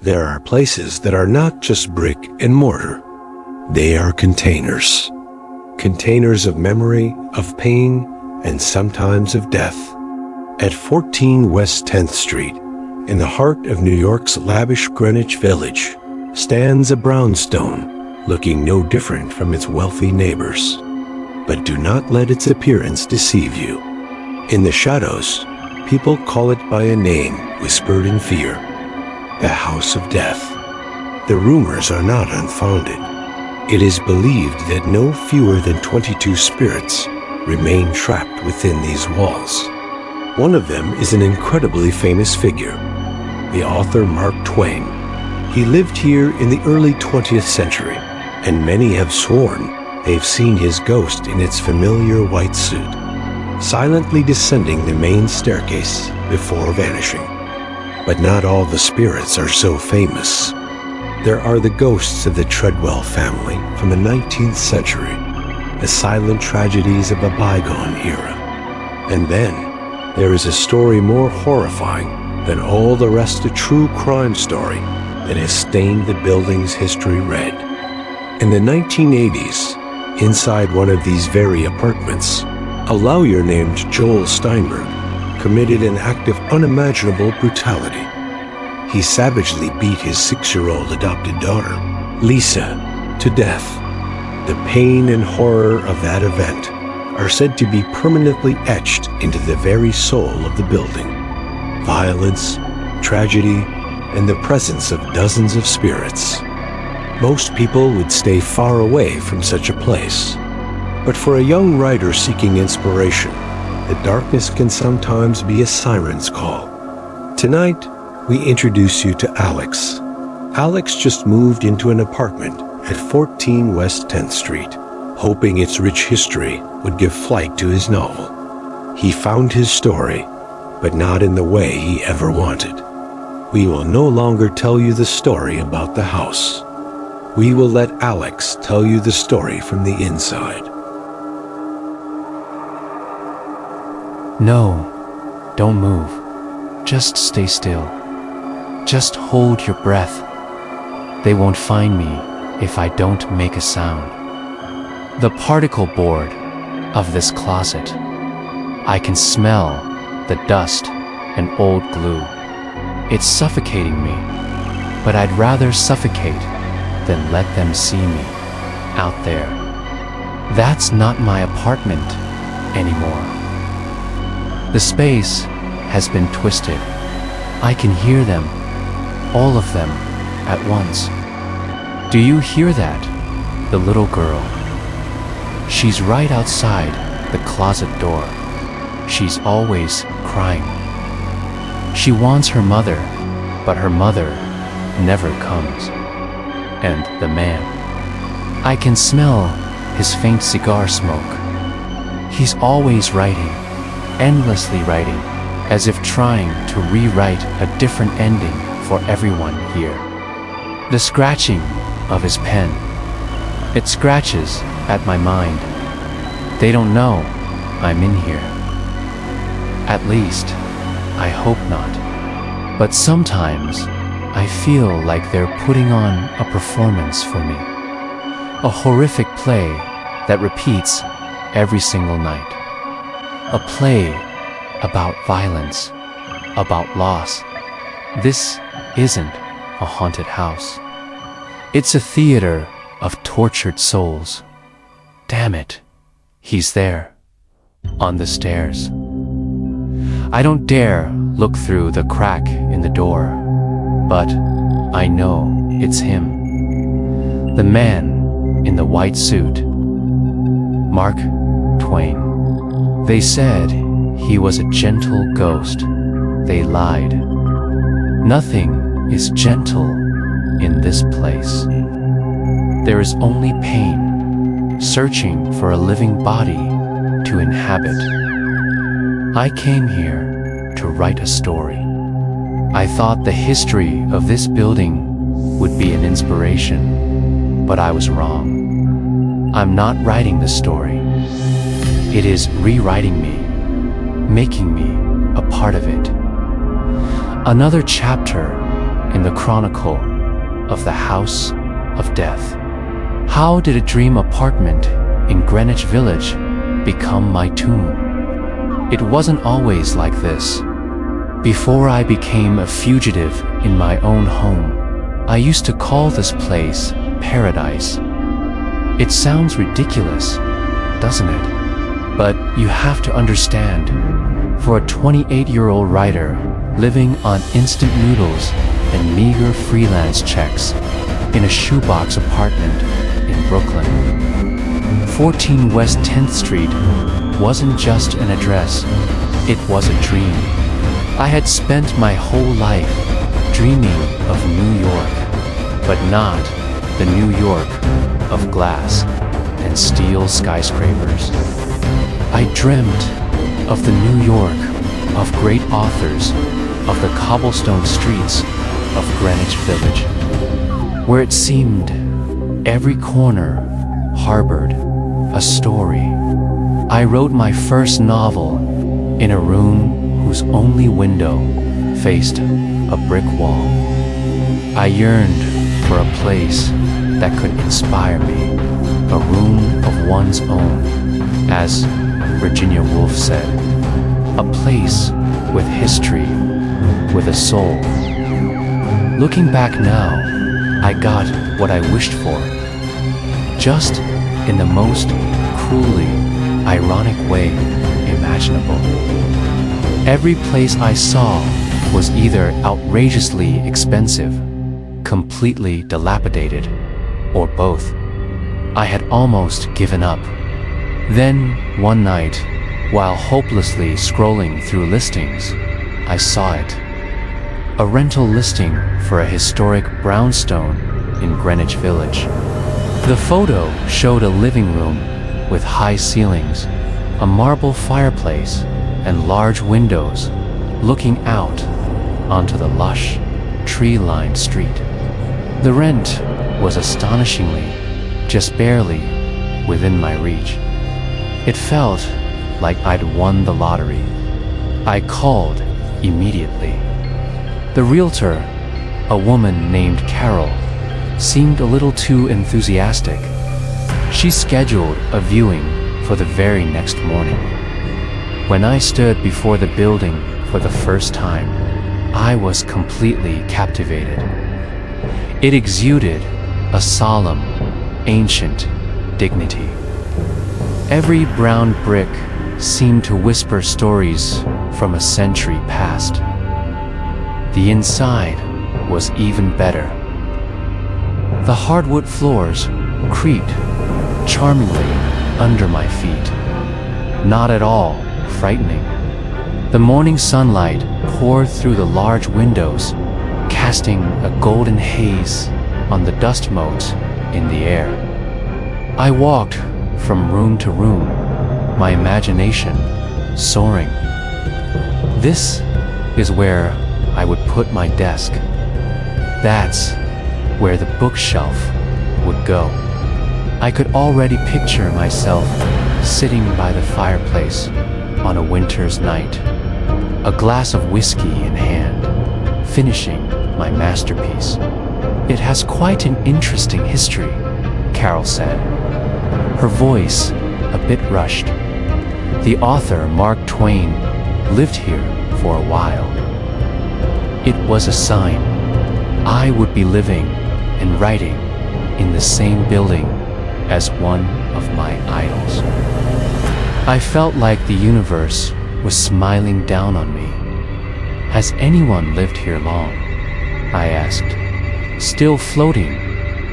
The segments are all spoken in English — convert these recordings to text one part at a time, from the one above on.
There are places that are not just brick and mortar. They are containers. Containers of memory, of pain, and sometimes of death. At 14 West 10th Street, in the heart of New York's lavish Greenwich Village, stands a brownstone, looking no different from its wealthy neighbors. But do not let its appearance deceive you. In the shadows, people call it by a name whispered in fear: the House of Death. The rumors are not unfounded. It is believed that no fewer than 22 spirits remain trapped within these walls. One of them is an incredibly famous figure, the author Mark Twain. He lived here in the early 20th century, and many have sworn they've seen his ghost in its familiar white suit, silently descending the main staircase before vanishing. But not all the spirits are so famous. There are the ghosts of the Treadwell family from the 19th century, the silent tragedies of a bygone era. And then there is a story more horrifying than all the rest, a true crime story that has stained the building's history red. In the 1980s, inside one of these very apartments, a lawyer named Joel Steinberg committed an act of unimaginable brutality. He savagely beat his 6-year-old adopted daughter, Lisa, to death. The pain and horror of that event are said to be permanently etched into the very soul of the building. Violence, tragedy, and the presence of dozens of spirits. Most people would stay far away from such a place. But for a young writer seeking inspiration, the darkness can sometimes be a siren's call. Tonight, we introduce you to Alex. Alex just moved into an apartment at 14 West 10th Street, hoping its rich history would give flight to his novel. He found his story, but not in the way he ever wanted. We will no longer tell you the story about the house. We will let Alex tell you the story from the inside. No, don't move. Just stay still. Just hold your breath. They won't find me if I don't make a sound. The particle board of this closet. I can smell the dust and old glue. It's suffocating me, but I'd rather suffocate than let them see me out there. That's not my apartment anymore. The space has been twisted. I can hear them, all of them, at once. Do you hear that? The little girl. She's right outside the closet door. She's always crying. She wants her mother, but her mother never comes. And the man. I can smell his faint cigar smoke. He's always writing, endlessly writing, as if trying to rewrite a different ending for everyone here. The scratching of his pen. It scratches at my mind. They don't know I'm in here. At least, I hope not. But sometimes, I feel like they're putting on a performance for me. A horrific play that repeats every single night. A play about violence, about loss. This isn't a haunted house. It's a theater of tortured souls. Damn it, he's there, on the stairs. I don't dare look through the crack in the door, but I know it's him. The man in the white suit. Mark Twain. They said he was a gentle ghost. They lied. Nothing is gentle in this place. There is only pain, searching for a living body to inhabit. I came here to write a story. I thought the history of this building would be an inspiration, but I was wrong. I'm not writing the story. It is rewriting me, making me a part of it. Another chapter in the chronicle of the House of Death. How did a dream apartment in Greenwich Village become my tomb? It wasn't always like this. Before I became a fugitive in my own home, I used to call this place paradise. It sounds ridiculous, doesn't it? But you have to understand, for a 28-year-old writer living on instant noodles and meager freelance checks in a shoebox apartment in Brooklyn, 14 West 10th Street wasn't just an address, it was a dream. I had spent my whole life dreaming of New York, but not the New York of glass and steel skyscrapers. I dreamt of the New York of great authors, of the cobblestone streets of Greenwich Village, where it seemed every corner harbored a story. I wrote my first novel in a room whose only window faced a brick wall. I yearned for a place that could inspire me, a room of one's own, as Virginia Woolf said, a place with history, with a soul. Looking back now, I got what I wished for, just in the most cruelly ironic way imaginable. Every place I saw was either outrageously expensive, completely dilapidated, or both. I had almost given up. Then, one night, while hopelessly scrolling through listings, I saw it. A rental listing for a historic brownstone in Greenwich Village. The photo showed a living room with high ceilings, a marble fireplace, and large windows looking out onto the lush, tree-lined street. The rent was astonishingly, just barely, within my reach. It felt like I'd won the lottery. I called immediately. The realtor, a woman named Carol, seemed a little too enthusiastic. She scheduled a viewing for the very next morning. When I stood before the building for the first time, I was completely captivated. It exuded a solemn, ancient dignity. Every brown brick seemed to whisper stories from a century past. The inside was even better. The hardwood floors creaked charmingly under my feet, not at all frightening. The morning sunlight poured through the large windows, casting a golden haze on the dust motes in the air. I walked from room to room, my imagination soaring. This is where I would put my desk. That's where the bookshelf would go. I could already picture myself sitting by the fireplace on a winter's night, a glass of whiskey in hand, finishing my masterpiece. It has quite an interesting history, Carol said, her voice a bit rushed. The author, Mark Twain, lived here for a while. It was a sign. I would be living and writing in the same building as one of my idols. I felt like the universe was smiling down on me. Has anyone lived here long? I asked, still floating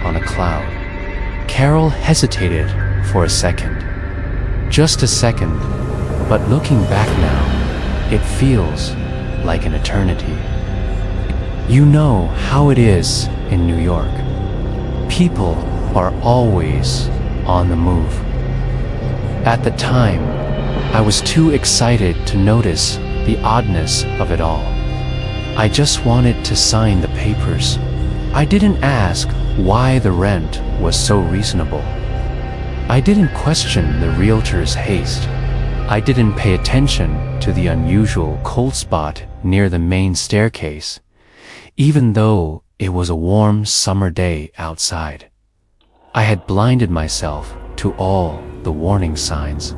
on a cloud. Carol hesitated for a second. Just a second, but looking back now, it feels like an eternity. You know how it is in New York. People are always on the move. At the time, I was too excited to notice the oddness of it all. I just wanted to sign the papers. I didn't ask why the rent was so reasonable. I didn't question the realtor's haste. I didn't pay attention to the unusual cold spot near the main staircase. even though it was a warm summer day outside. I had blinded myself to all the warning signs.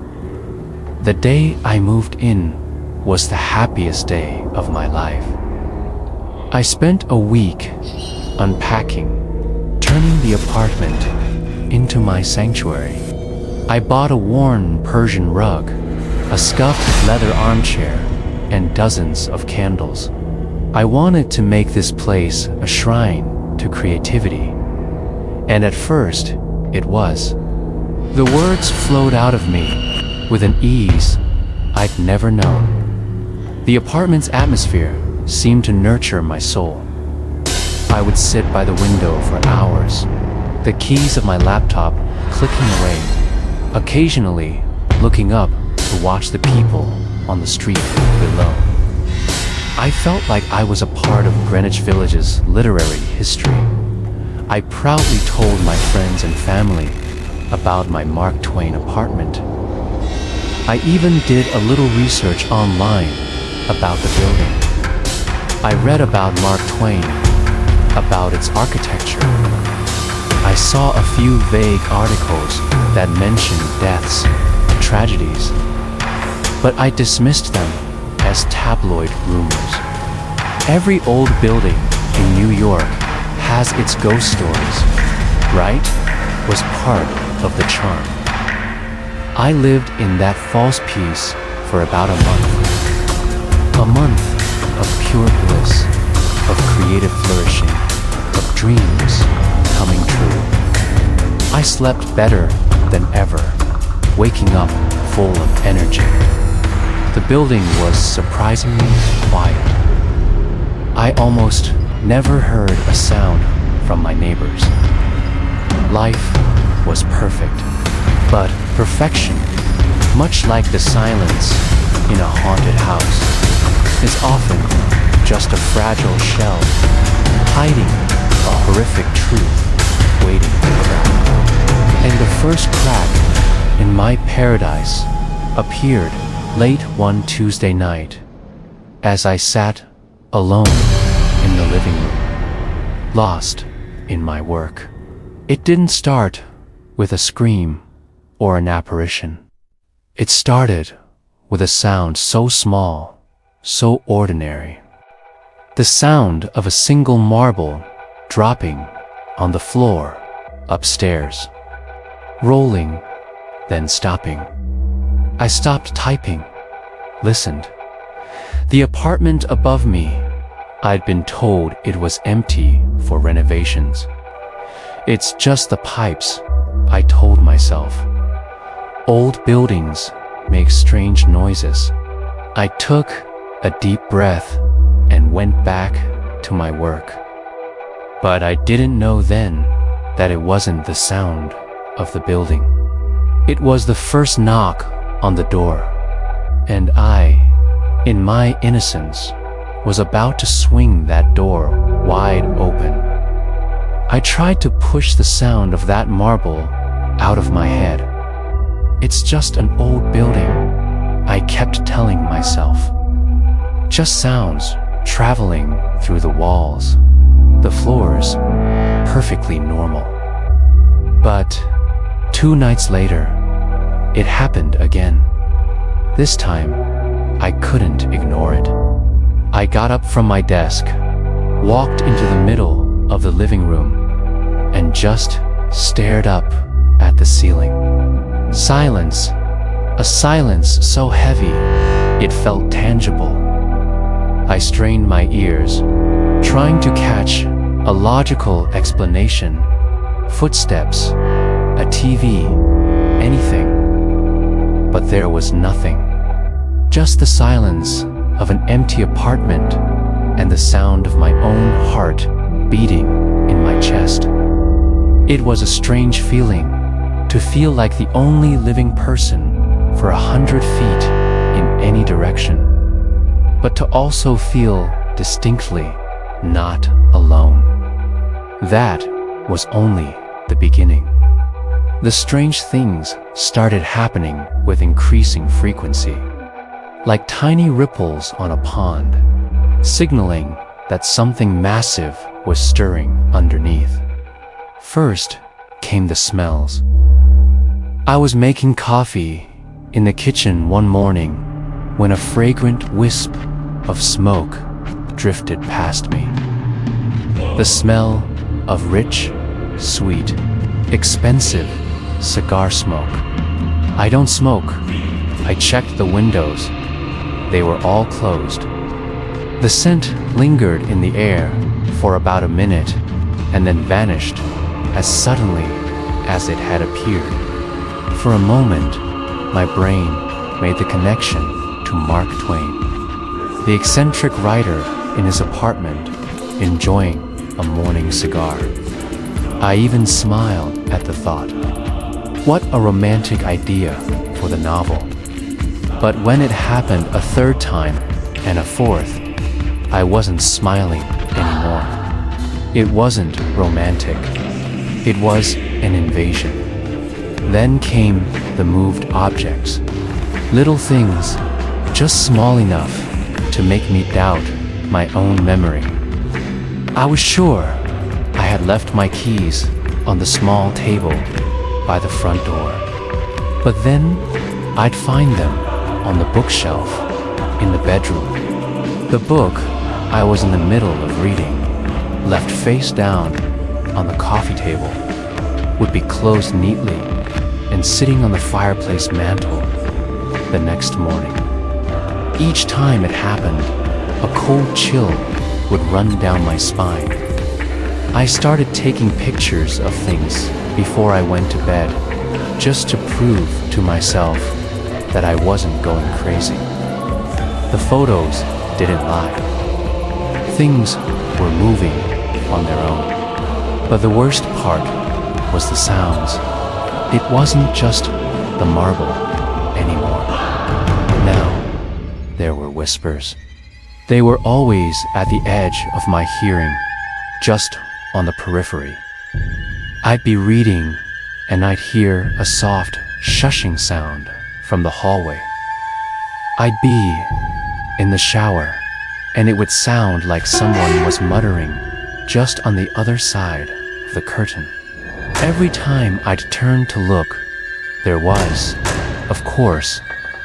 The day I moved in was the happiest day of my life. I spent a week unpacking, turning the apartment into my sanctuary. I bought a worn Persian rug, a scuffed leather armchair, and dozens of candles. I wanted to make this place a shrine to creativity. And at first, it was. The words flowed out of me with an ease I'd never known. The apartment's atmosphere seemed to nurture my soul. I would sit by the window for hours, the keys of my laptop clicking away, occasionally looking up to watch the people on the street below. I felt like I was a part of Greenwich Village's literary history. I proudly told my friends and family about my Mark Twain apartment. I even did a little research online about the building. I read about Mark Twain, about its architecture. I saw a few vague articles that mentioned deaths, tragedies, but I dismissed them as tabloid rumors. Every old building in New York has its ghost stories, right? Was part of the charm. I lived in that false peace for about a month. A month of pure bliss, of creative flourishing, of dreams coming true. I slept better than ever, waking up full of energy. The building was surprisingly quiet. I almost never heard a sound from my neighbors. Life was perfect, but perfection, much like the silence in a haunted house, is often just a fragile shell, hiding a horrific truth waiting to crack. And the first crack in my paradise appeared late one Tuesday night as I sat alone in the living room, lost in my work. It didn't start with a scream or an apparition. It started with a sound so small, so ordinary. The sound of a single marble dropping on the floor upstairs, rolling, then stopping. I stopped typing, listened. The apartment above me, I'd been told it was empty for renovations. It's just the pipes, I told myself. Old buildings make strange noises. I took a deep breath and went back to my work. But I didn't know then that it wasn't the sound of the building. It was the first knock on the door, and I, in my innocence, was about to swing that door wide open. I tried to push the sound of that marble out of my head. It's just an old building, I kept telling myself. Just sounds traveling through the walls, the floors, perfectly normal. But 2 nights later, it happened again. This time, I couldn't ignore it. I got up from my desk, walked into the middle of the living room, and just stared up at the ceiling. Silence, a silence so heavy, it felt tangible. I strained my ears, trying to catch a logical explanation, footsteps, a TV, anything. But there was nothing. Just the silence of an empty apartment and the sound of my own heart beating in my chest. It was a strange feeling to feel like the only living person for 100 feet in any direction, but to also feel distinctly not alone. That was only the beginning. The strange things started happening with increasing frequency, like tiny ripples on a pond, signaling that something massive was stirring underneath. First came the smells. I was making coffee in the kitchen one morning when a fragrant wisp of smoke drifted past me. The smell of rich, sweet, expensive cigar smoke. I don't smoke. I checked the windows. They were all closed. The scent lingered in the air for about a minute and then vanished as suddenly as it had appeared. For a moment, my brain made the connection to Mark Twain, the eccentric writer in his apartment, enjoying a morning cigar. I even smiled at the thought. What a romantic idea for the novel. But when it happened a third time and a fourth, I wasn't smiling anymore. It wasn't romantic. It was an invasion. Then came the moved objects. Little things, just small enough to make me doubt my own memory. I was sure I had left my keys on the small table by the front door. But then I'd find them on the bookshelf in the bedroom. The book I was in the middle of reading, left face down on the coffee table, would be closed neatly and sitting on the fireplace mantel the next morning. Each time it happened, a cold chill would run down my spine. I started taking pictures of things before I went to bed, just to prove to myself that I wasn't going crazy. The photos didn't lie. Things were moving on their own. But the worst part was the sounds. It wasn't just the marble anymore. Now, there were whispers. They were always at the edge of my hearing, just on the periphery. I'd be reading, and I'd hear a soft shushing sound from the hallway. I'd be in the shower, and it would sound like someone was muttering just on the other side of the curtain. Every time I'd turn to look, there was, of course,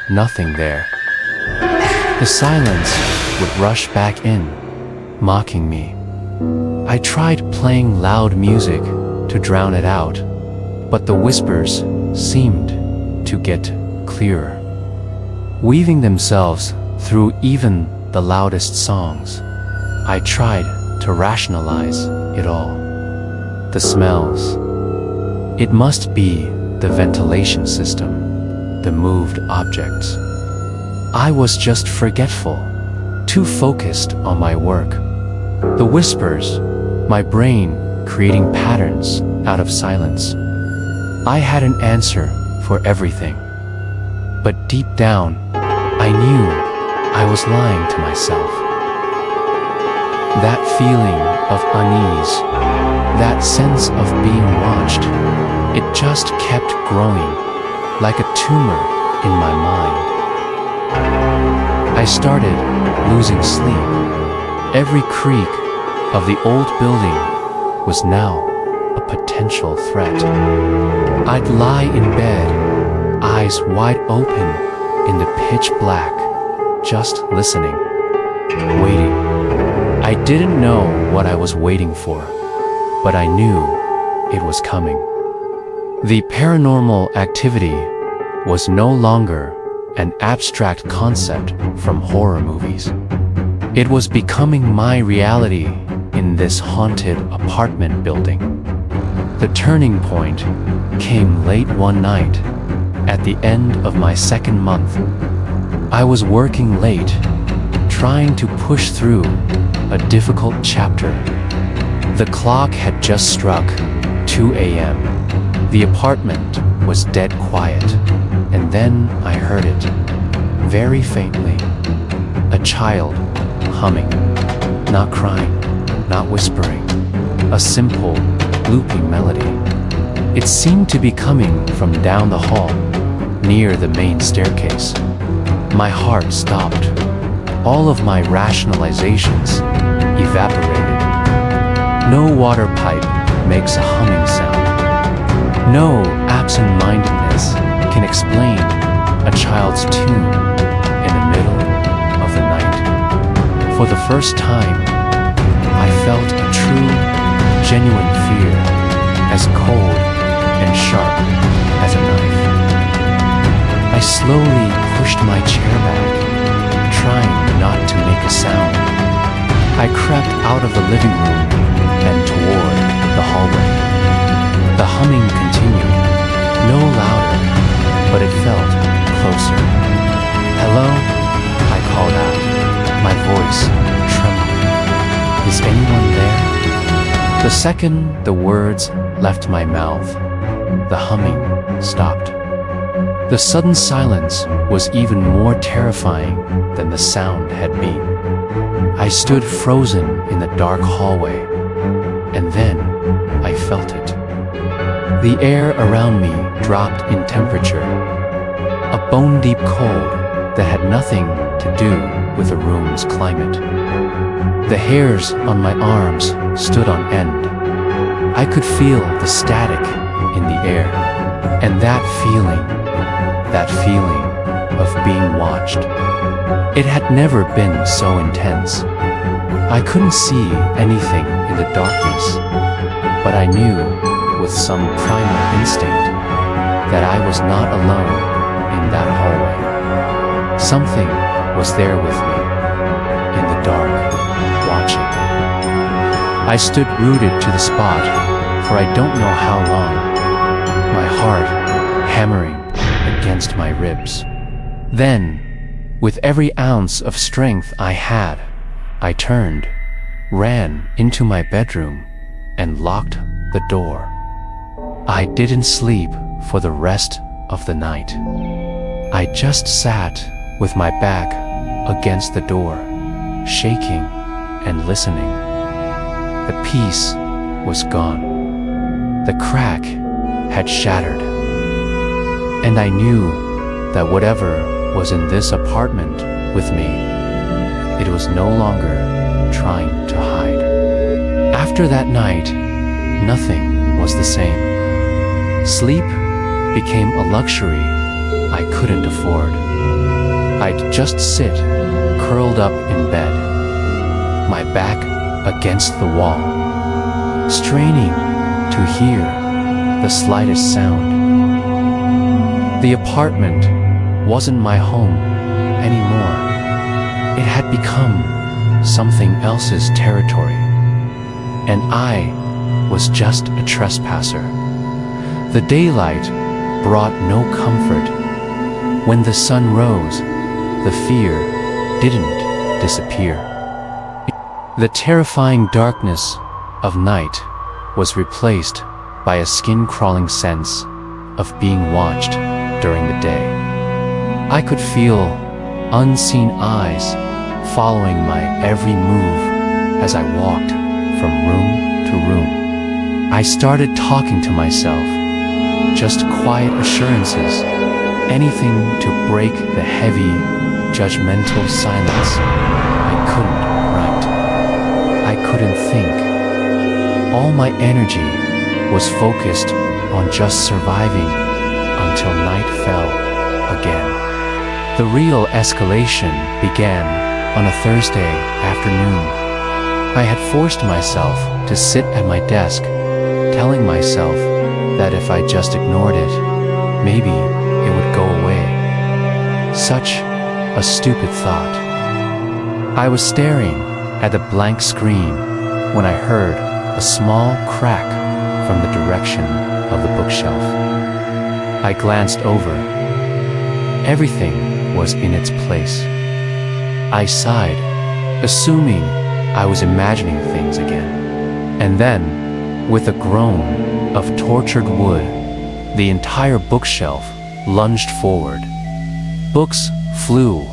nothing there. The silence would rush back in, mocking me. I tried playing loud music to drown it out, but the whispers seemed to get clearer, weaving themselves through even the loudest songs. I tried to rationalize it all. The smells. It must be the ventilation system, the moved objects. I was just forgetful, too focused on my work. The whispers, my brain creating patterns out of silence. I had an answer for everything. But deep down, I knew I was lying to myself. That feeling of unease, that sense of being watched, it just kept growing like a tumor in my mind. I started losing sleep. Every creak of the old building was now a potential threat. I'd lie in bed, eyes wide open in the pitch black, just listening, waiting. I didn't know what I was waiting for, but I knew it was coming. The paranormal activity was no longer an abstract concept from horror movies. It was becoming my reality in this haunted apartment building. The turning point came late one night, at the end of my second month. I was working late, trying to push through a difficult chapter. The clock had just struck 2 a.m. The apartment was dead quiet, and then I heard it, very faintly. A child humming, not crying, not whispering, a simple, looping melody. It seemed to be coming from down the hall, near the main staircase. My heart stopped. All of my rationalizations evaporated. No water pipe makes a humming sound. No absent-mindedness can explain a child's tune in the middle of the night. For the first time, I felt a true, genuine fear, as cold and sharp as a knife. I slowly pushed my chair back, trying not to make a sound. I crept out of the living room and toward the hallway. The humming continued, no louder, but it felt closer. "Hello?" I called out, my voice trembling. "Is anyone there?" The second the words left my mouth, the humming stopped. The sudden silence was even more terrifying than the sound had been. I stood frozen in the dark hallway, and then I felt it. The air around me dropped in temperature, a bone-deep cold that had nothing to do with the room's climate. The hairs on my arms stood on end. I could feel the static in the air, and that feeling of being watched. It had never been so intense. I couldn't see anything in the darkness, but I knew with some primal instinct that I was not alone in that hallway. Something was there with me, in the dark, watching. I stood rooted to the spot for I don't know how long, my heart hammering against my ribs. Then, with every ounce of strength I had, I turned, ran into my bedroom, and locked the door. I didn't sleep for the rest of the night. I just sat with my back against the door, shaking and listening. The peace was gone. The crack had shattered. And I knew that whatever was in this apartment with me, it was no longer trying to hide. After that night, nothing was the same. Sleep became a luxury I couldn't afford. I'd just sit, curled up in bed, my back against the wall, straining to hear the slightest sound. The apartment wasn't my home anymore. It had become something else's territory, and I was just a trespasser. The daylight brought no comfort. When the sun rose, the fear didn't disappear. The terrifying darkness of night was replaced by a skin-crawling sense of being watched during the day. I could feel unseen eyes following my every move as I walked from room to room. I started talking to myself, just quiet assurances, anything to break the heavy, judgmental silence. I couldn't write. I couldn't think. All my energy was focused on just surviving until night fell again. The real escalation began on a Thursday afternoon. I had forced myself to sit at my desk, telling myself that if I just ignored it, maybe it would go away. Such a stupid thought. I was staring at the blank screen when I heard a small crack from the direction of the bookshelf. I glanced over. Everything was in its place. I sighed, assuming I was imagining things again. And then, with a groan of tortured wood, the entire bookshelf lunged forward. Books flew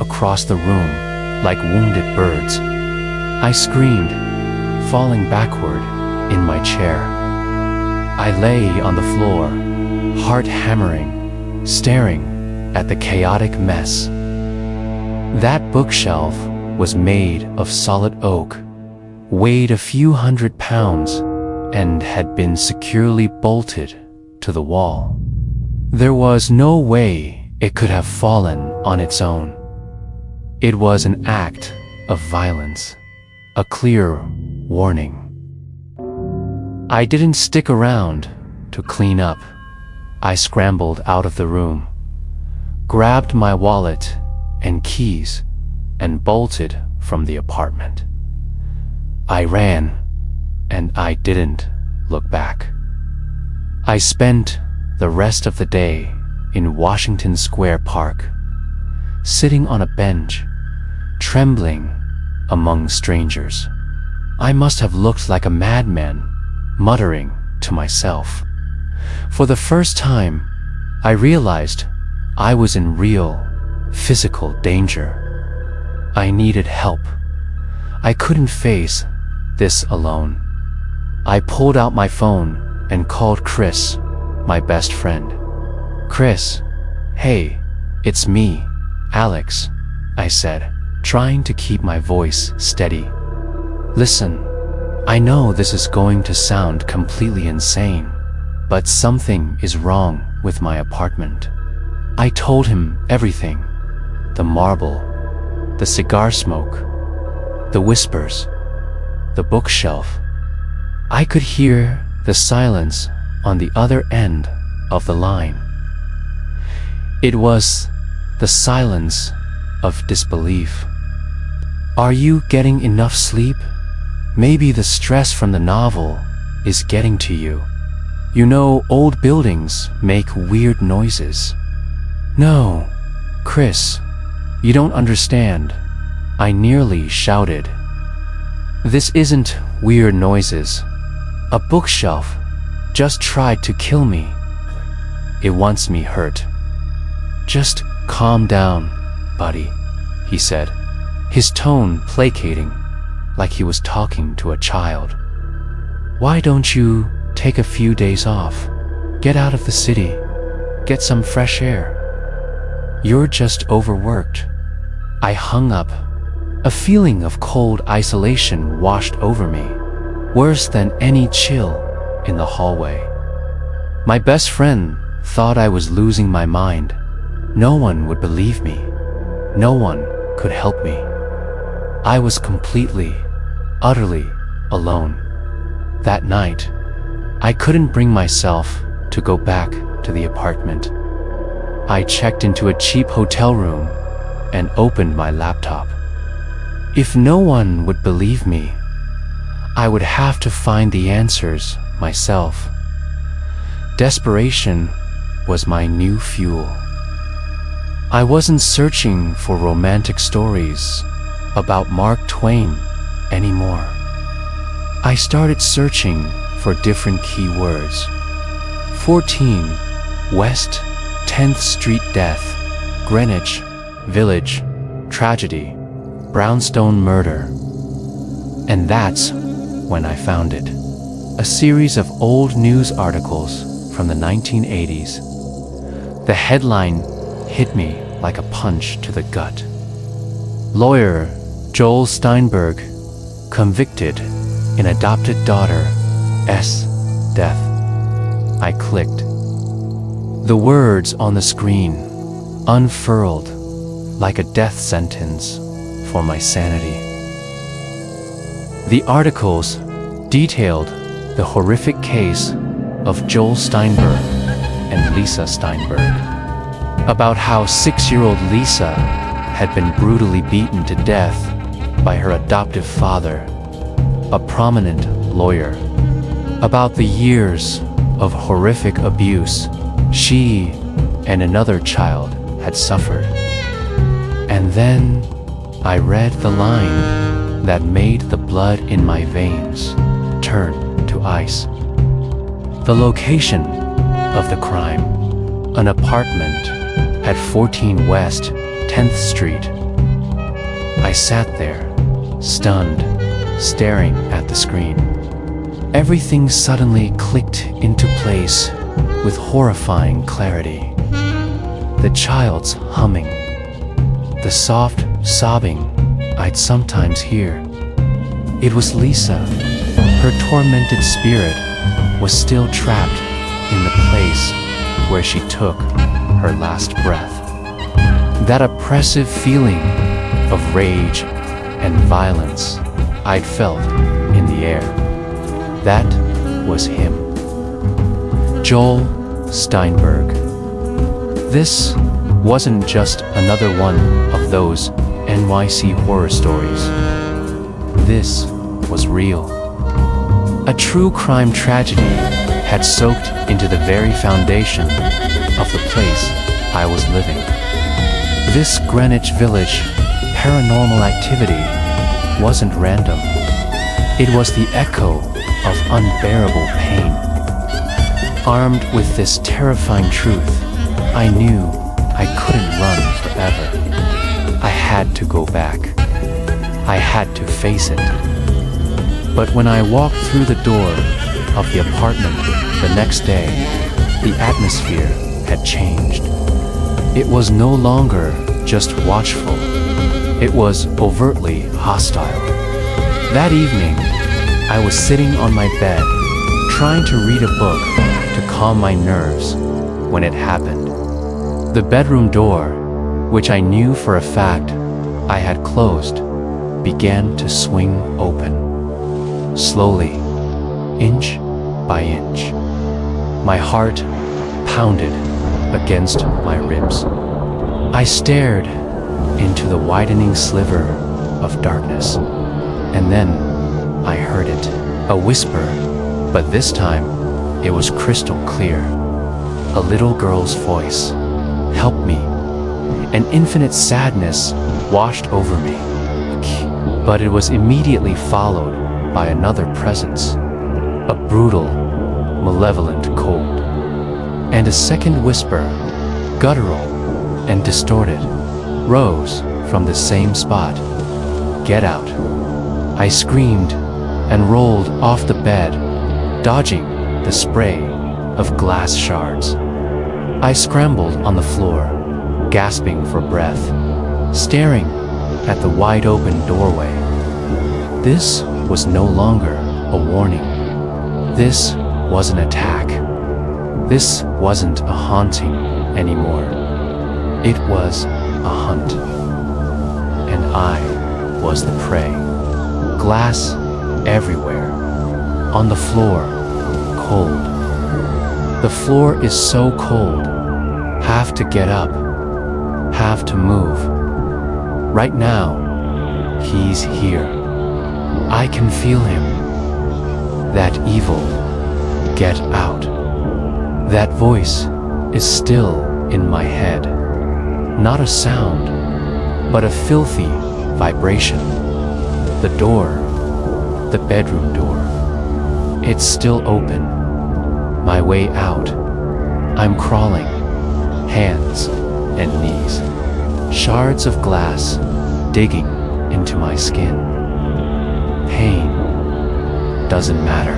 across the room like wounded birds. I screamed, falling backward in my chair. I lay on the floor, heart hammering, staring at the chaotic mess. That bookshelf was made of solid oak, weighed a few hundred pounds, and had been securely bolted to the wall. There was no way it could have fallen on its own. It was an act of violence, a clear warning. I didn't stick around to clean up. I scrambled out of the room, grabbed my wallet and keys, and bolted from the apartment. I ran, and I didn't look back. I spent the rest of the day in Washington Square Park, sitting on a bench, trembling among strangers. I must have looked like a madman, muttering to myself. For the first time, I realized I was in real, physical danger. I needed help. I couldn't face this alone. I pulled out my phone and called Chris, my best friend. "Chris, hey, it's me, Alex," I said, trying to keep my voice steady. "Listen, I know this is going to sound completely insane, but something is wrong with my apartment." I told him everything: the marble, the cigar smoke, the whispers, the bookshelf. I could hear the silence on the other end of the line. It was the silence of disbelief. "Are you getting enough sleep? Maybe the stress from the novel is getting to you. You know, old buildings make weird noises." "No, Chris, you don't understand," I nearly shouted. "This isn't weird noises. A bookshelf just tried to kill me. It wants me hurt." "Just calm down, buddy," he said, his tone placating, like he was talking to a child. "Why don't you take a few days off? Get out of the city. Get some fresh air. You're just overworked." I hung up. A feeling of cold isolation washed over me, worse than any chill in the hallway. My best friend thought I was losing my mind. No one would believe me. No one could help me. I was completely, utterly alone. That night, I couldn't bring myself to go back to the apartment. I checked into a cheap hotel room and opened my laptop. If no one would believe me, I would have to find the answers myself. Desperation was my new fuel. I wasn't searching for romantic stories about Mark Twain anymore. I started searching for different keywords. 14 West 10th Street Death, Greenwich Village Tragedy, Brownstone Murder. And that's when I found it. A series of old news articles from the 1980s. The headline hit me like a punch to the gut. Lawyer Joel Steinberg convicted in adopted daughter's death. I clicked. The words on the screen unfurled like a death sentence for my sanity. The articles detailed the horrific case of Joel Steinberg and Lisa Steinberg, about how 6-year-old Lisa had been brutally beaten to death by her adoptive father, a prominent lawyer, about the years of horrific abuse she and another child had suffered. And then I read the line that made the blood in my veins turn to ice. The location of the crime: an apartment at 14 West 10th Street. I sat there, stunned, staring at the screen. Everything suddenly clicked into place with horrifying clarity. The child's humming, the soft sobbing I'd sometimes hear, It was Lisa. Her tormented spirit was still trapped in the place where she took her last breath. That oppressive feeling of rage and violence I'd felt in the air. That was him. Joel Steinberg. This wasn't just another one of those NYC horror stories. This was real. A true crime tragedy had soaked into the very foundation of the place I was living. This Greenwich Village paranormal activity wasn't random. It was the echo of unbearable pain. Armed with this terrifying truth, I knew I couldn't run forever. I had to go back. I had to face it. But when I walked through the door of the apartment the next day, the atmosphere had changed. It was no longer just watchful. It was overtly hostile. That evening, I was sitting on my bed, trying to read a book to calm my nerves when it happened. The bedroom door, which I knew for a fact I had closed, began to swing open. Slowly, inch by inch. My heart pounded against my ribs. I stared into the widening sliver of darkness, and then I heard it, a whisper, but this time it was crystal clear. A little girl's voice. Help me. An infinite sadness washed over me, but it was immediately followed by another presence, a brutal, malevolent cold, and a second whisper, guttural and distorted, rose from the same spot. Get out. I screamed and rolled off the bed, dodging the spray of glass shards. I scrambled on the floor, gasping for breath, staring at the wide-open doorway. This was no longer a warning. This was an attack. This wasn't a haunting anymore. It was a hunt. And I was the prey. Glass everywhere. On the floor, cold. The floor is so cold. Have to get up. Have to move. Right now, he's here. I can feel him. That evil, get out. That voice is still in my head. Not a sound, but a filthy vibration. The door, the bedroom door. It's still open. My way out. I'm crawling, hands and knees. Shards of glass digging into my skin. Pain doesn't matter.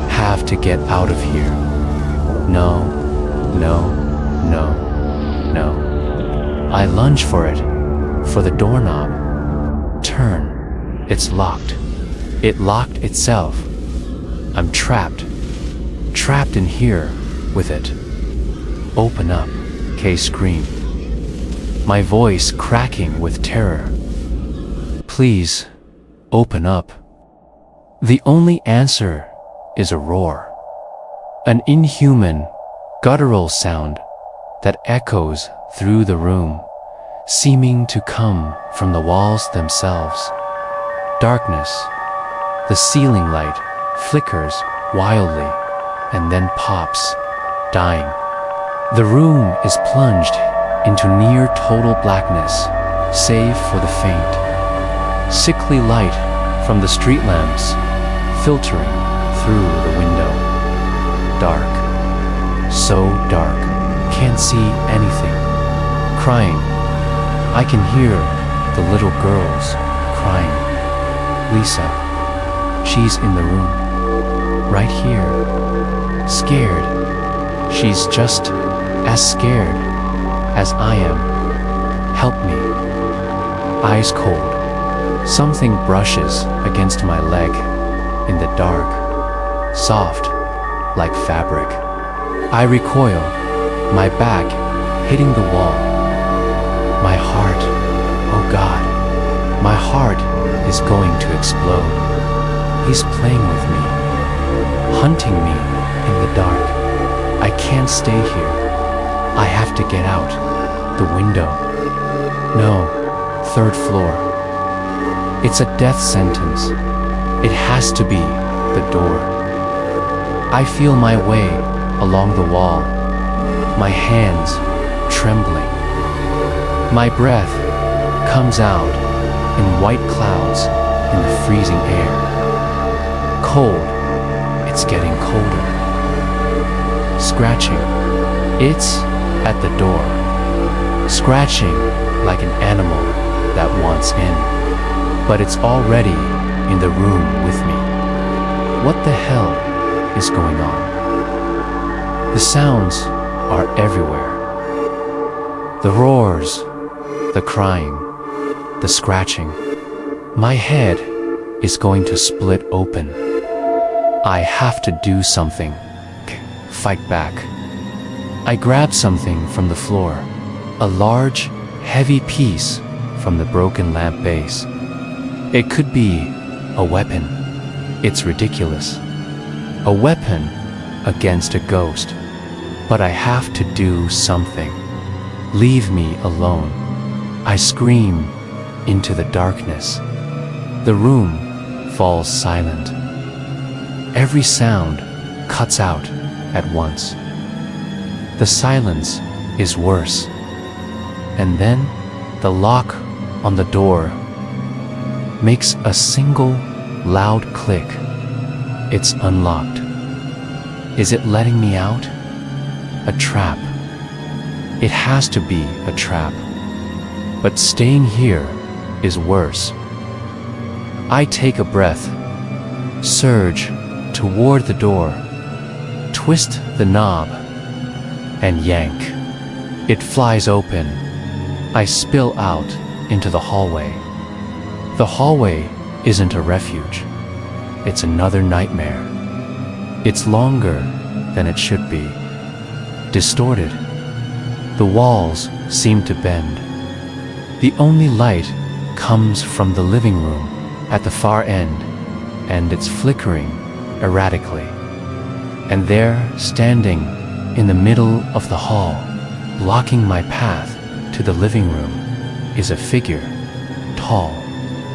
Have to get out of here. No, no, no, no. I lunge for it, for the doorknob. Turn. It's locked. It locked itself. I'm trapped. Trapped in here with it. Open up, Kay screamed. My voice cracking with terror. Please, open up. The only answer is a roar. An inhuman, guttural sound that echoes through the room, seeming to come from the walls themselves. Darkness. The ceiling light flickers wildly and then pops, dying. The room is plunged into near total blackness, save for the faint, sickly light from the street lamps filtering through the window. Dark. So dark. Can't see anything. Crying. I can hear the little girls crying. Lisa. She's in the room. Right here. Scared. She's just as scared as I am. Help me. Eyes cold. Something brushes against my leg in the dark, soft like fabric. I recoil, my back hitting the wall. My heart, oh God, my heart is going to explode. He's playing with me, hunting me in the dark. I can't stay here. I have to get out. The window. No, third floor. It's a death sentence. It has to be the door. I feel my way along the wall, my hands trembling. My breath comes out in white clouds in the freezing air. Cold, it's getting colder. Scratching, it's at the door. Scratching like an animal that wants in, but it's already in the room with me. What the hell is going on? The sounds are everywhere. The roars, the crying, the scratching. My head is going to split open. I have to do something. Fight back. I grab something from the floor, a large, heavy piece from the broken lamp base. It could be a weapon. It's ridiculous. A weapon against a ghost. But I have to do something. Leave me alone. I scream into the darkness. The room falls silent. Every sound cuts out at once. The silence is worse. And then the lock on the door makes a single loud click. It's unlocked. Is it letting me out? A trap. It has to be a trap. But staying here is worse. I take a breath, surge toward the door, twist the knob, and yank. It flies open. I spill out into the hallway. The hallway isn't a refuge. It's another nightmare. It's longer than it should be. Distorted. The walls seem to bend. The only light comes from the living room at the far end, and it's flickering erratically. And there, standing in the middle of the hall, blocking my path to the living room, is a figure, tall,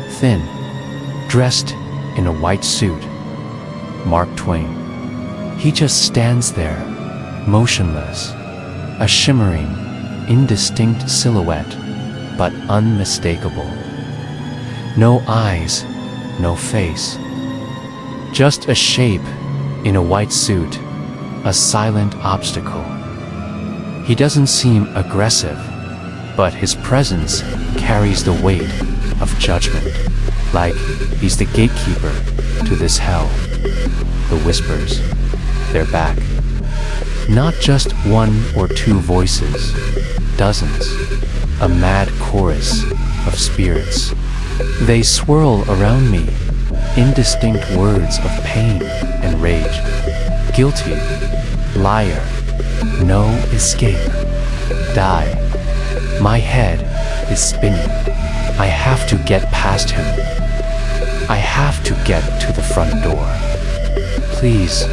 thin, dressed in a white suit. Mark Twain. He just stands there, motionless, a shimmering, indistinct silhouette, but unmistakable. No eyes, no face. Just a shape in a white suit, a silent obstacle. He doesn't seem aggressive, but his presence carries the weight of judgment, like he's the gatekeeper to this hell. The whispers, they're back. Not just one or two voices, dozens, a mad chorus of spirits. They swirl around me, indistinct words of pain and rage. Guilty, liar, no escape, die. My head is spinning. I have to get past him. I have to get to the front door. Please,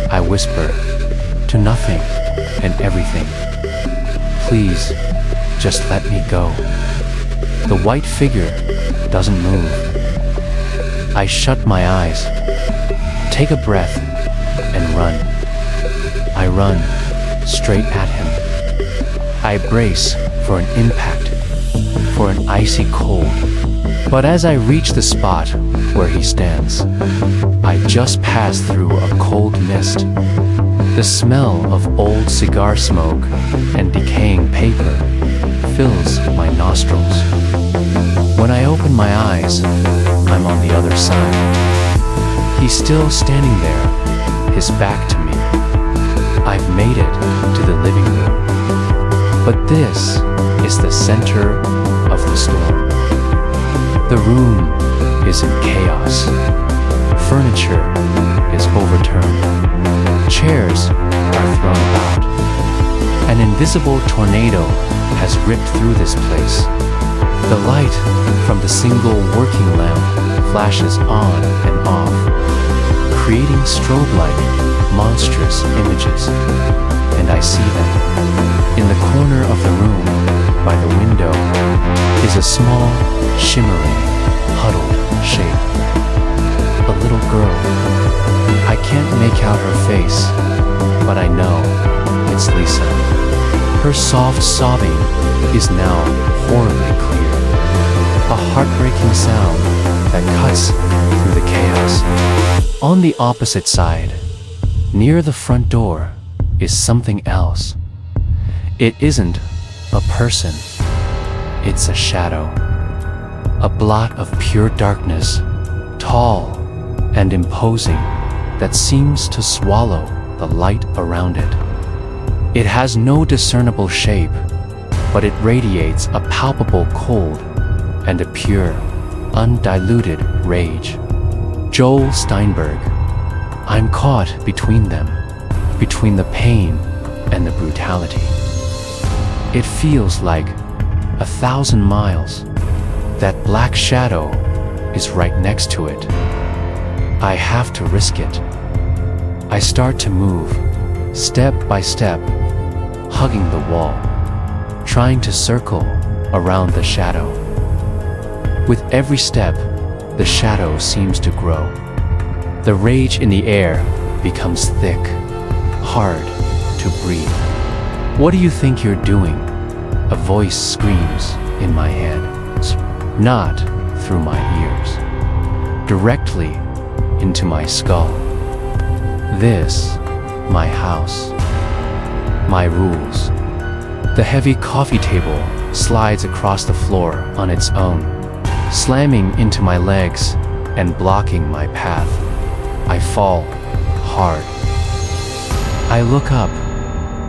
I whisper, to nothing and everything. Please, just let me go. The white figure doesn't move. I shut my eyes, take a breath, and run. I run straight at him. I brace for an impact, for an icy cold. But as I reach the spot where he stands, I just pass through a cold mist. The smell of old cigar smoke and decaying paper fills my nostrils. When I open my eyes, I'm on the other side. He's still standing there, his back to me. I've made it to the living room. But this is the center of the storm. The room is in chaos. Furniture is overturned. Chairs are thrown about. An invisible tornado has ripped through this place. The light from the single working lamp flashes on and off, creating strobe-like, monstrous images. And I see them. In the corner of the room, by the window, is a small, shimmering, huddled shape. A little girl. I can't make out her face, but I know it's Lisa. Her soft sobbing is now horribly clear. A heartbreaking sound that cuts through the chaos. On the opposite side, near the front door, is something else. It isn't a person. It's a shadow. A blot of pure darkness, tall and imposing, that seems to swallow the light around it. It has no discernible shape, but it radiates a palpable cold and a pure, undiluted rage. Joel Steinberg. I'm caught between them, between the pain and the brutality. It feels like 1,000 miles. That black shadow is right next to it. I have to risk it. I start to move, step by step, hugging the wall, trying to circle around the shadow. With every step, the shadow seems to grow. The rage in the air becomes thick, hard to breathe. What do you think you're doing? A voice screams in my head, not through my ears, directly into my skull. This, my house, my rules. The heavy coffee table slides across the floor on its own, slamming into my legs and blocking my path. I fall hard. I look up,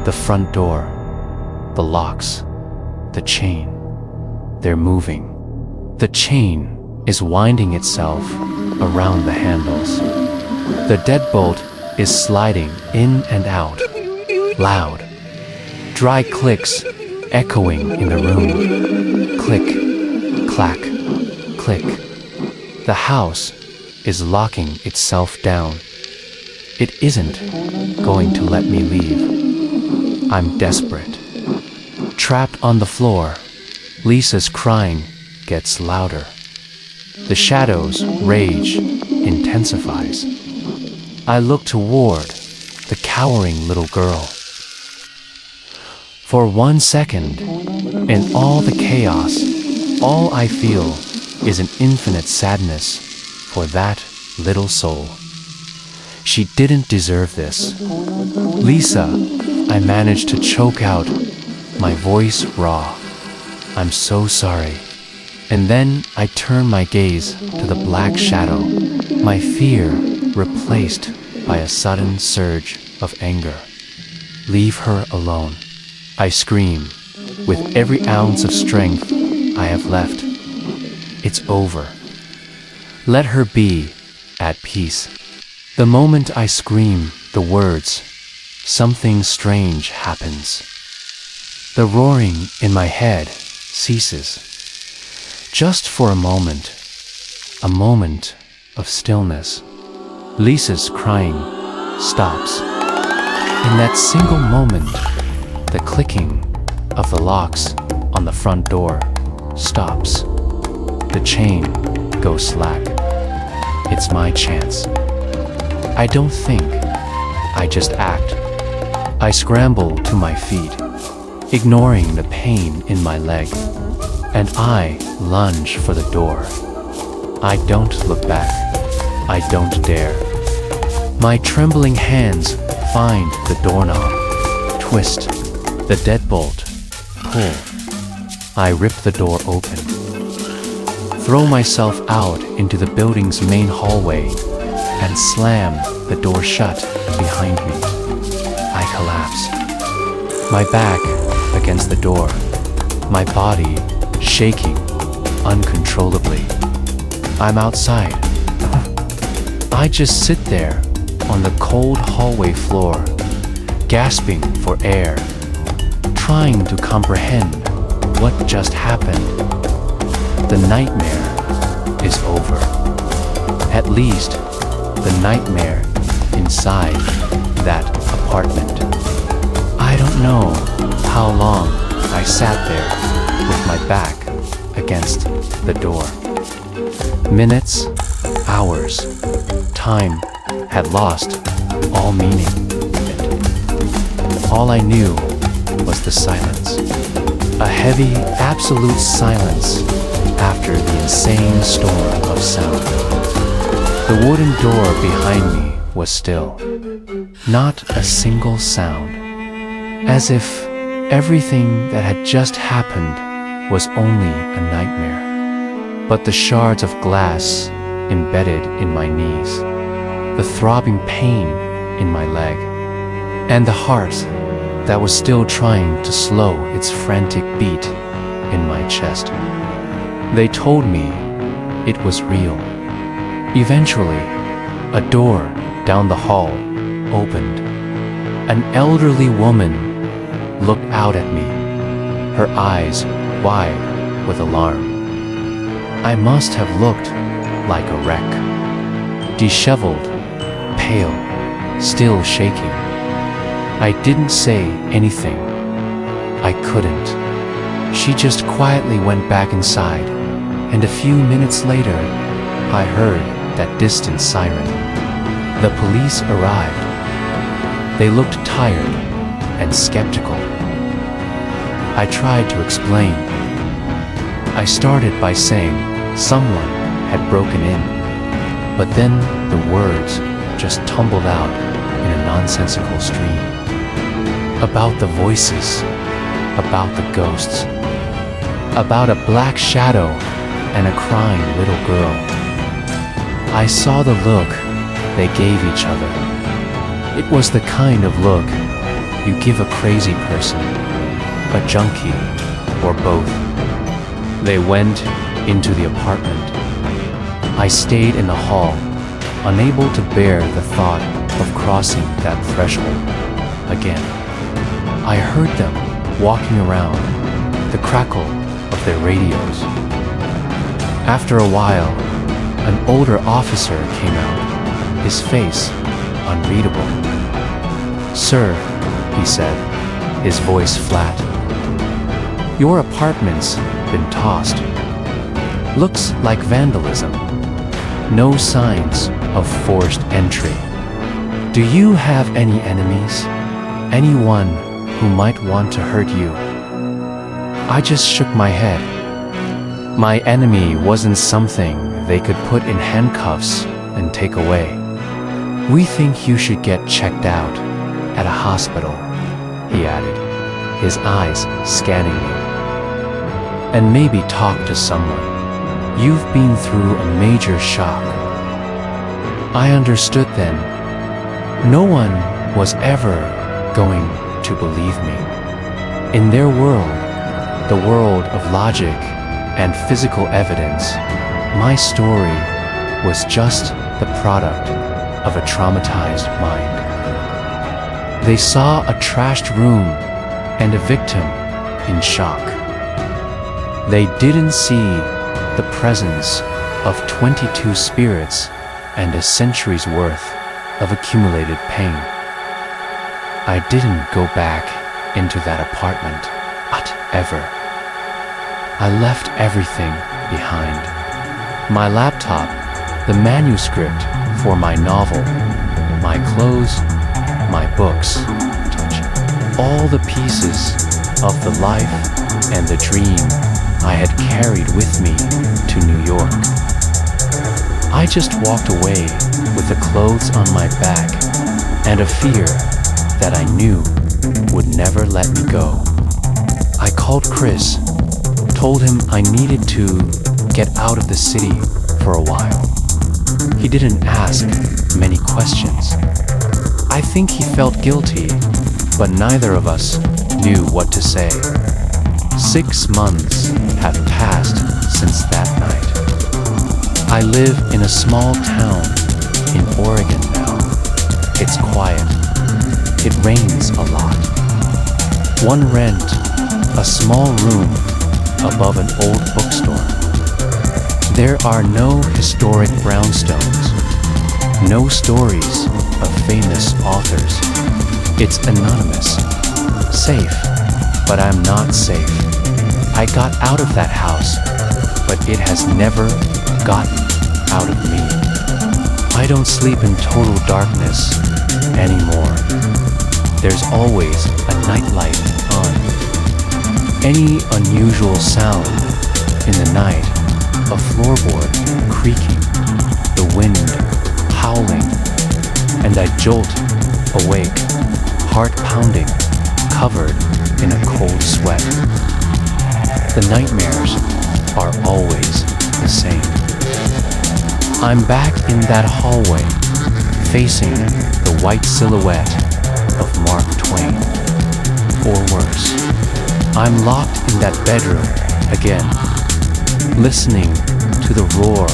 the front door, the locks, the chain. They're moving. The chain is winding itself around the handles. The deadbolt is sliding in and out, loud. Dry clicks echoing in the room. Click, clack, click. The house is locking itself down. It isn't going to let me leave. I'm desperate. Trapped on the floor, Lisa's crying gets louder. The shadow's rage intensifies. I look toward the cowering little girl. For 1 second, in all the chaos, all I feel is an infinite sadness for that little soul. She didn't deserve this. Lisa, I managed to choke out, my voice raw. I'm so sorry. And then I turn my gaze to the black shadow, my fear replaced by a sudden surge of anger. Leave her alone, I scream, with every ounce of strength I have left. It's over. Let her be at peace. The moment I scream the words, something strange happens. The roaring in my head ceases. Just for a moment of stillness. Lisa's crying stops. In that single moment, the clicking of the locks on the front door stops. The chain goes slack. It's my chance. I don't think, I just act. I scramble to my feet, ignoring the pain in my leg, and I lunge for the door. I don't look back. I don't dare. My trembling hands find the doorknob, twist, the deadbolt, pull. I rip the door open, throw myself out into the building's main hallway, and slam the door shut behind me. I collapse, my back against the door, my body shaking uncontrollably. I'm outside. I just sit there on the cold hallway floor, gasping for air, trying to comprehend what just happened. The nightmare is over. At least, the nightmare inside that apartment. I don't know how long I sat there with my back against the door. Minutes, hours, time had lost all meaning. All I knew was the silence. A heavy, absolute silence after the insane storm of sound. The wooden door behind me was still. Not a single sound. As if everything that had just happened was only a nightmare. But the shards of glass embedded in my knees, the throbbing pain in my leg, and the heart that was still trying to slow its frantic beat in my chest. They told me it was real. Eventually, a door down the hall opened. An elderly woman looked out at me, her eyes wide with alarm. I must have looked like a wreck, disheveled, pale, still shaking. I didn't say anything. I couldn't. She just quietly went back inside, and a few minutes later, I heard that distant siren. The police arrived. They looked tired and skeptical. I tried to explain. I started by saying someone had broken in, but then the words just tumbled out in a nonsensical stream. About the voices, about the ghosts, about a black shadow and a crying little girl. I saw the look they gave each other. It was the kind of look you give a crazy person, a junkie, or both. They went into the apartment. I stayed in the hall, unable to bear the thought of crossing that threshold again. I heard them walking around, the crackle of their radios. After a while, an older officer came out, his face unreadable. "Sir," he said, his voice flat, "your apartment's been tossed. Looks like vandalism. No signs of forced entry. Do you have any enemies? Anyone who might want to hurt you?" I just shook my head. My enemy wasn't something they could put in handcuffs and take away. "We think you should get checked out at a hospital," he added, his eyes scanning me. "And maybe talk to someone. You've been through a major shock." I understood then. No one was ever going to believe me. In their world, the world of logic and physical evidence, my story was just the product of a traumatized mind. They saw a trashed room and a victim in shock. They didn't see the presence of 22 spirits and a century's worth of accumulated pain. I didn't go back into that apartment, not ever. I left everything behind. My laptop, the manuscript for my novel, my clothes, my books, all the pieces of the life and the dream I had carried with me to New York. I just walked away with the clothes on my back and a fear that I knew would never let me go. I called Chris, told him I needed to get out of the city for a while. He didn't ask many questions. I think he felt guilty, but neither of us knew what to say. 6 months have passed since that night. I live in a small town in Oregon now. It's quiet. It rains a lot. One rent, a small room above an old bookstore. There are no historic brownstones, no stories of famous authors. It's anonymous, safe, but I'm not safe. I got out of that house, but it has never gotten out of me. I don't sleep in total darkness anymore. There's always a nightlight on. Any unusual sound in the night, a floorboard creaking, the wind howling, and I jolt awake, heart pounding, covered in a cold sweat. The nightmares are always the same. I'm back in that hallway, facing the white silhouette of Mark Twain. Or worse, I'm locked in that bedroom again, listening to the roar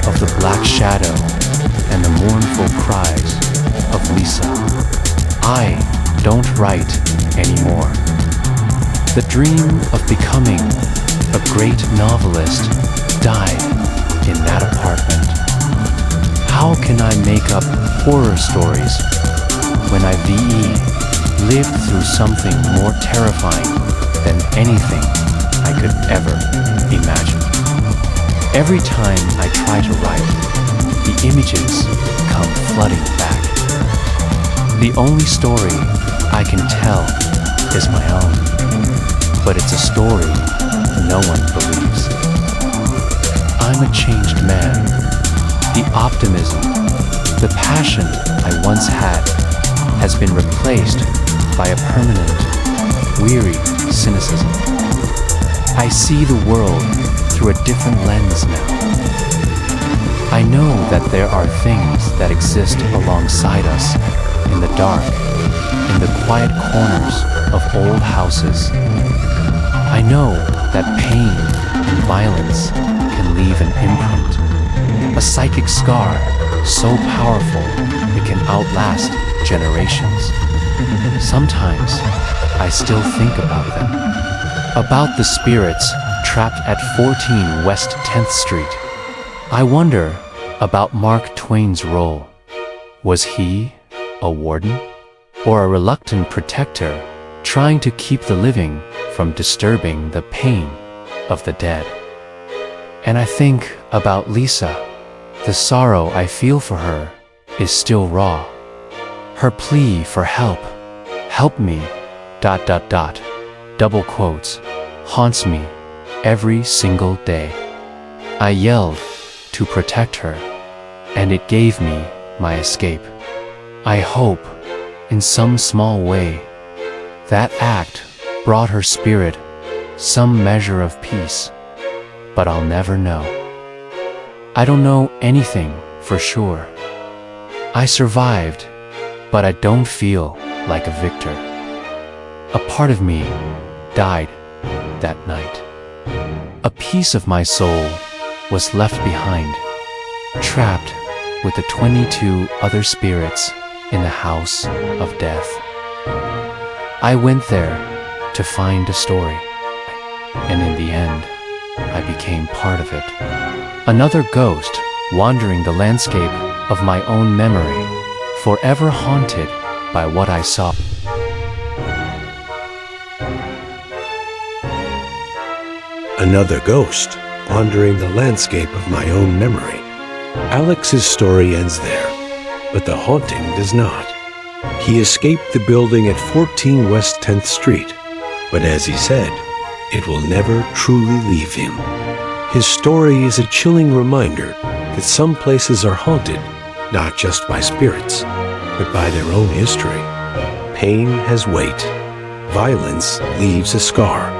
of the black shadow and the mournful cries of Lisa. I don't write anymore. The dream of becoming a great novelist died in that apartment. How can I make up horror stories when I lived through something more terrifying than anything I could ever imagine? Every time I try to write, the images come flooding back. The only story I can tell is my own, but it's a story no one believes. I'm a changed man. The optimism, the passion I once had has been replaced by a permanent, weary cynicism. I see the world through a different lens now. I know that there are things that exist alongside us in the dark, in the quiet corners of old houses. I know that pain and violence can leave an imprint, a psychic scar so powerful it can outlast generations. Sometimes I still think about them, about the spirits trapped at 14 West 10th Street. I wonder about Mark Twain's role. Was he a warden or a reluctant protector trying to keep the living from disturbing the pain of the dead? And I think about Lisa. The sorrow I feel for her is still raw. Her plea for help me, ... double quotes, haunts me every single day. I yelled to protect her, and it gave me my escape. I hope, in some small way, that act brought her spirit some measure of peace, but I'll never know. I don't know anything for sure. I survived, but I don't feel like a victor. A part of me died that night. A piece of my soul was left behind, trapped with the 22 other spirits in the house of death. I went there to find a story, and in the end, I became part of it. Another ghost wandering the landscape of my own memory, forever haunted by what I saw. Another ghost wandering the landscape of my own memory. Alex's story ends there, but the haunting does not. He escaped the building at 14 West 10th Street, but as he said, it will never truly leave him. His story is a chilling reminder that some places are haunted, not just by spirits, but by their own history. Pain has weight. Violence leaves a scar.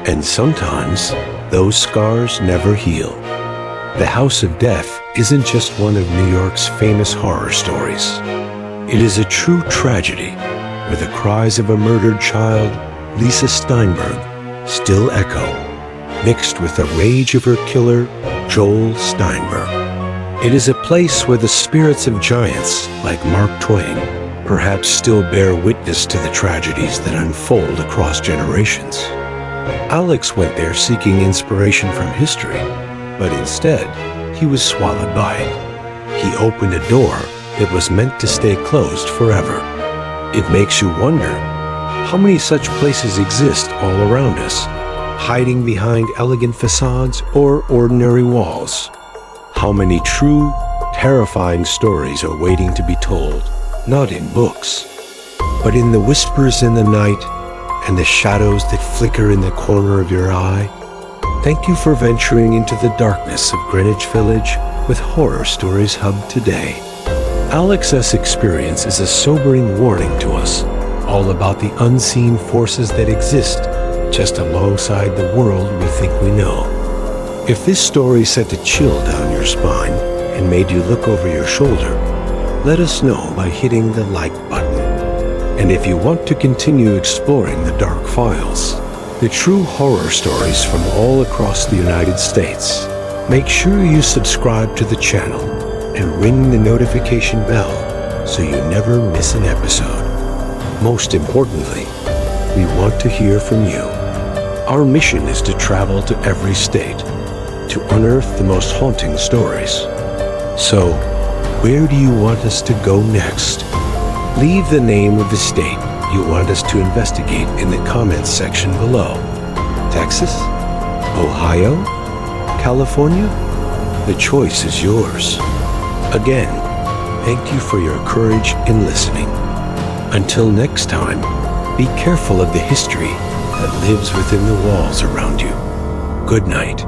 And sometimes those scars never heal. The House of Death isn't just one of New York's famous horror stories. It is a true tragedy where the cries of a murdered child, Lisa Steinberg, still echo mixed with the rage of her killer, Joel Steinberg. It is a place where the spirits of giants like Mark Twain perhaps still bear witness to the tragedies that unfold across generations. Alex went there seeking inspiration from history, but instead, he was swallowed by it. He opened a door that was meant to stay closed forever. It makes you wonder, how many such places exist all around us, hiding behind elegant facades or ordinary walls? How many true, terrifying stories are waiting to be told, not in books, but in the whispers in the night and the shadows that flicker in the corner of your eye? Thank you for venturing into the darkness of Greenwich Village with Horror Stories Hub today. Alex's experience is a sobering warning to us, all about the unseen forces that exist just alongside the world we think we know. If this story sent a chill down your spine and made you look over your shoulder, let us know by hitting the like button. And if you want to continue exploring the dark files, the true horror stories from all across the United States, make sure you subscribe to the channel and ring the notification bell so you never miss an episode. Most importantly, we want to hear from you. Our mission is to travel to every state, to unearth the most haunting stories. So, where do you want us to go next? Leave the name of the state you want us to investigate in the comments section below. Texas? Ohio? California? The choice is yours. Again, thank you for your courage in listening. Until next time, be careful of the history that lives within the walls around you. Good night.